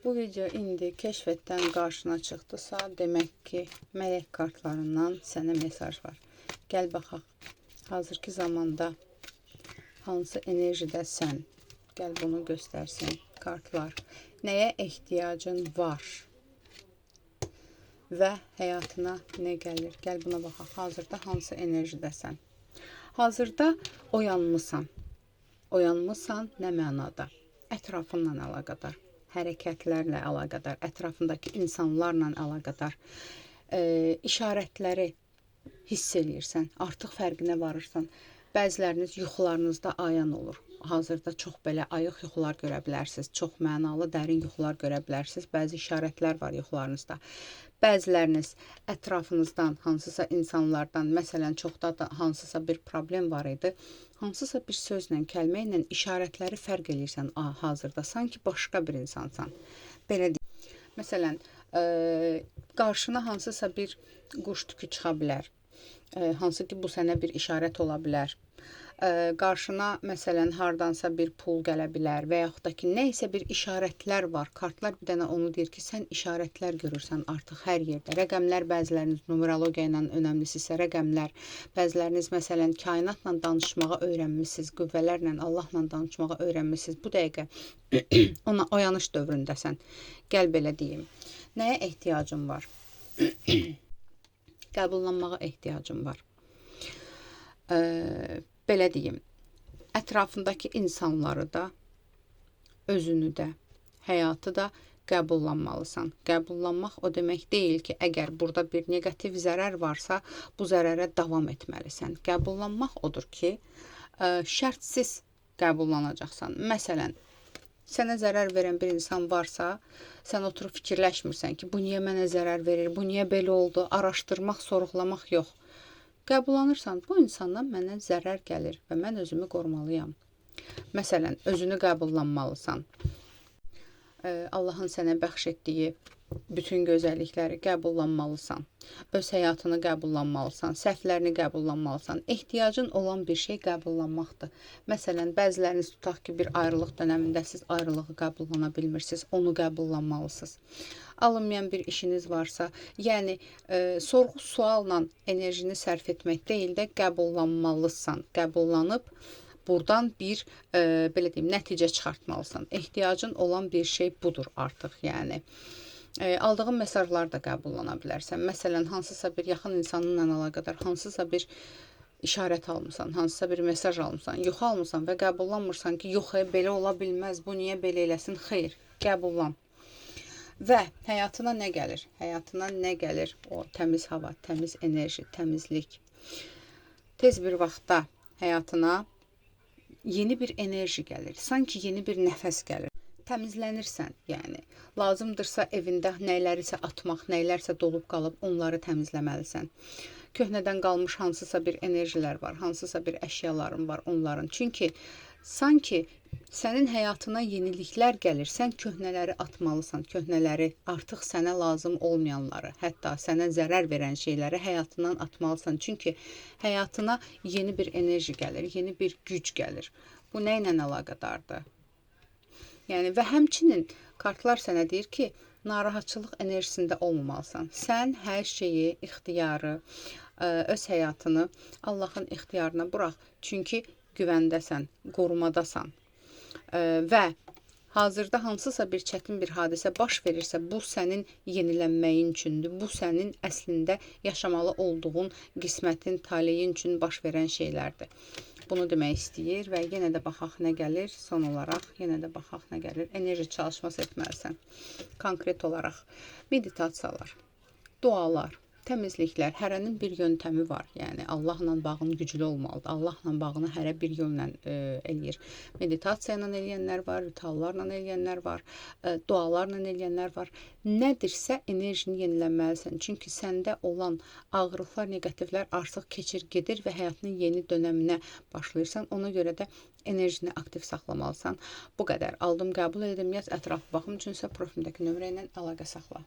Bu video indi keşfetten qarşına çıxdısa, demək ki, mələk kartlarından sənə mesaj var. Gəl baxaq, hazırki zamanda hansı enerjidəsən? Gəl bunu göstərsin kartlar. Nəyə ehtiyacın var? Və həyatına nə gəlir? Gəl buna baxaq, hazırda hansı enerjidəsən? Hazırda oyanmısan. Oyanmısan nə mənada? Ətrafınla əlaqədar, hərəkətlərlə əlaqədar, ətrafındakı insanlarla əlaqədar işarətləri hiss eləyirsən, artıq fərqinə varırsan. Bəziləriniz yuxularınızda ayan olur. Hazırda çox belə ayıq yuxular görə bilərsiniz, çox mənalı, dərin yuxular görə bilərsiniz. Bəzi işarətlər var yuxularınızda. Bəziləriniz ətrafınızdan, hansısa insanlardan, məsələn, çoxda da hansısa bir problem var idi. Hansısa bir sözlə, kəlmə ilə işarətləri fərq eləyirsən hazırda. Sanki başqa bir insansan. Belə deyim. Məsələn, qarşına hansısa bir quş tükü çıxa bilər. Hansı ki, bu sənə bir işarət ola bilər. Qarşına məsələn hardansa bir pul gələ bilər və yaxud da ki, nə isə bir işarətlər var. Kartlar bir dənə onu deyir ki, sən işarətlər görürsən artıq hər yerdə. Rəqəmlər, bəziləriniz numerologiya ilə önəmlisinizsə rəqəmlər, bəziləriniz məsələn kainatla danışmağı öyrənmisiniz, qüvvələrlə, Allahla danışmağı öyrənmisiniz. Bu dəqiqə ona oyanış dövründəsən. Gəl belə deyim. Nəyə ehtiyacın var? Qəbullanmağa ehtiyacın var. Belə deyim, ətrafındakı insanları da, özünü də, həyatı da qəbullanmalısan. Qəbullanmaq o demək deyil ki, əgər burada bir negativ zərər varsa, bu zərərə davam etməlisən. Qəbullanmaq odur ki, şərtsiz qəbullanacaqsan. Məsələn, sənə zərər verən bir insan varsa, sən oturub fikirləşmirsən ki, bu niyə mənə zərər verir, bu niyə belə oldu, araşdırmaq, sorğulamaq yox. Qəbullanırsan, bu insandan mənə zərər gəlir və mən özümü qorumalıyam. Məsələn, özünü qəbullanmalısan. Allahın sənə bəxş etdiyi bütün gözəllikləri qəbullanmalısan. Öz həyatını qəbullanmalısan, səhvlərini qəbullanmalısan. Ehtiyacın olan bir şey qəbullanmaqdır. Məsələn, bəziləriniz tutaq ki, bir ayrılıq dönəmində siz ayrılığı qəbullana bilmirsiniz, onu qəbullanmalısınız. Alınmayan bir işiniz varsa, yəni sorğu-sualla enerjini sərf etmək deyil də qəbullanmalısan. Qəbullanıb buradan bir belə deyim, nəticə çıxartmalısan. Ehtiyacın olan bir şey budur artıq, yəni. Aldığın mesajları da qəbullana bilərsən. Məsələn, hansısa bir yaxın insanınla əlaqədar hansısa bir işarət almısan, hansısa bir mesaj almısan, yuxu almısan və qəbullanmırsan ki, yox, belə ola bilməz, bu niyə belə eləsin? Xeyr, qəbullan. Və həyatına nə gəlir? Həyatına nə gəlir? O təmiz hava, təmiz enerji, təmizlik. Tez bir vaxtda həyatına yeni bir enerji gəlir. Sanki yeni bir nəfəs gəlir. Təmizlənirsən, yəni. Lazımdırsa evində nəylərisə atmaq, nəylərsə dolub qalıb, onları təmizləməlisən. Köhnədən qalmış hansısa bir enerjilər var, hansısa bir əşyaların var onların. Çünki sanki sənin həyatına yeniliklər gəlir, sən köhnələri atmalısan, köhnələri, artıq sənə lazım olmayanları, hətta sənə zərər verən şeyləri həyatından atmalısan. Çünki həyatına yeni bir enerji gəlir, yeni bir güc gəlir. Bu nə ilə əlaqədardır? Yəni, və həmçinin kartlar sənə deyir ki, narahatçılıq enerjisində olmamalısan. Sən hər şeyi, ixtiyarı, öz həyatını Allahın ixtiyarına burax. Çünki güvəndəsən, qorumadasan. Və hazırda hansısa bir çətin bir hadisə baş verirsə, bu sənin yenilənməyin üçündür. Bu sənin əslində yaşamalı olduğun qismətin, taleyin üçün baş verən şeylərdir. Bunu demək istəyir və yenə də baxaq nə gəlir. Son olaraq yenə də baxaq nə gəlir. Enerji çalışması etməlisən. Konkret olaraq meditasiyalar, dualar, təmizliklər, hərənin bir yöntəmi var. Yəni, Allahla bağın güclü olmalıdır. Allahla bağını hərə bir yönlə eləyir. Meditasiya ilə eləyənlər var, rituallarla eləyənlər var, dualarla eləyənlər var. Nədirsə enerjini yenilənməlisən. Çünki səndə olan ağrılıqlar, negativlər artıq keçir, gedir və həyatının yeni dönəminə başlayırsan. Ona görə də enerjini aktiv saxlamalısan. Bu qədər. Aldım, qəbul edim, yaz, ətrafı baxım üçünsə profilimdəki nömrə ilə əlaqə saxla.